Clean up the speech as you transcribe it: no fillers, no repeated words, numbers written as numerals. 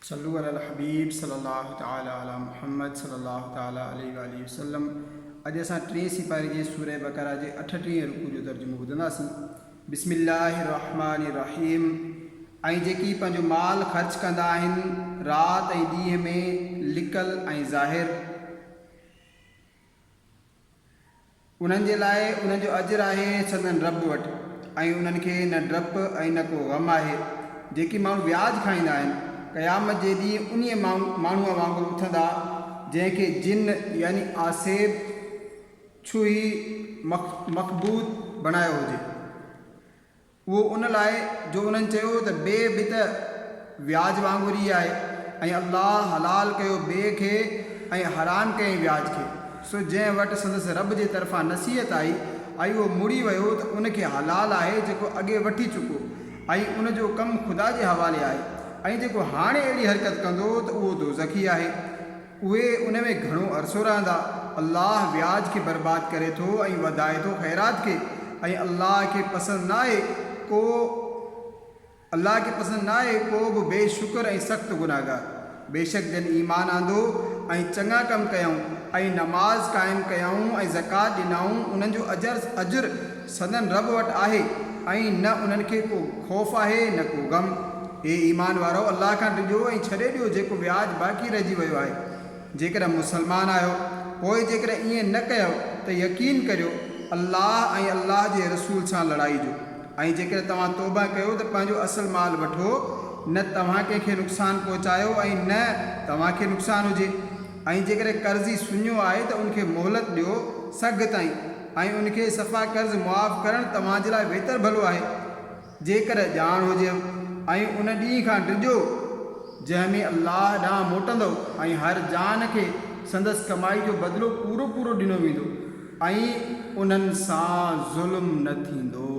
सल्लु अल हबीब सल्लल्लाहु तआला अला मुहम्मद सल्लल्लाहु तआला अलैहि वालैहि वसल्लम। अॼु असां 3 सिपारे जे सूरह बकरा जे 38 रुकू जो तर्जुमो ॿुधंदासीं। बिस्मिल्लाहिर रहमानिर रहीम। ऐं जेकी पंहिंजो माल ख़र्च कंदा आहिनि राति ऐं ॾींहं में लिकल ऐं ज़ाहिर, उन्हनि जे लाइ उन्हनि जो अजर आहे संदन रब वटि, ऐं उन्हनि खे न डप ऐं न को ग़म आहे। जेकी माण्हू व्याज खाईंदा आहिनि क़यामत जे ॾींहुं उन माण्हूअ वांगुरु उथंदा जंहिंखे जिन यानी आसेब छुई मक़बूत बणायो हुजे। उहो उन लाइ जो उन्हनि चयो त ॿिए बि त व्याज वांगुरु ई आहे, ऐं अल्लाह हलाल कयो ॿिए खे ऐं हराम कयईं व्याज खे। सो जंहिं वटि संदसि रब जे तरफ़ां नसीहत आई ऐं उहो मुड़ी वियो त उनखे हलाल आहे जेको अॻे वठी चुको, ऐं उनजो कमु ख़ुदा जे हवाले आहे। ऐं जेको हाणे अहिड़ी हरकत कंदो त उहो दोज़खी आहे, उहे उन में घणो अरसो रहंदा। अल्लाह व्याज खे बर्बाद करे थो ऐं वधाए थो ख़ैरात खे, ऐं अल्लाह खे पसंदि न आहे को बि बेशुक्र ऐं सख़्तु गुनाहगार। बेशक जन ईमान आंदो ऐं चङा कम कयूं ऐं नमाज़ क़ाइमु कयूं ऐं ज़कात ॾिनऊं, उन्हनि जो अजर सदन रब वटि आहे, ऐं न उन्हनि खे को ख़ौफ़ आहे न को ग़म। हे ईमान वारो, अल्लाह खां ॾिजो ऐं छॾे ॾियो जेको व्याज बाक़ी रहिजी वियो आहे। जेकॾहिं मुसलमान आहियो, पोइ जेकॾहिं ईअं न कयो त यकीन करियो अल्लाह ऐं अल्लाह जे रसूल सां लड़ाई जो। ऐं जेकॾहिं तव्हां तौबा कयो त पंहिंजो असल माल वठो, न तव्हां कंहिंखे नुक़सानु पहुचायो ऐं न तव्हांखे नुक़सानु हुजे। ऐं जेकॾहिं कर्ज़ी सुञो आहे त उनखे मोहलत ॾियो सघ ताईं, ऐं उनखे सफ़ा कर्ज़ मुआफ़ करणु तव्हांजे लाइ बहितर भलो आहे जेकर ॼाण हुजे। ऐं उन ॾींहं खां ॾिजो जंहिंमें अल्लाह ॾांहुं मोटंदो ऐं हर जान खे संदसि कमाई जो बदिलो पूरो ॾिनो वेंदो, ऐं उन्हनि सां ज़ुल्म न थींदो।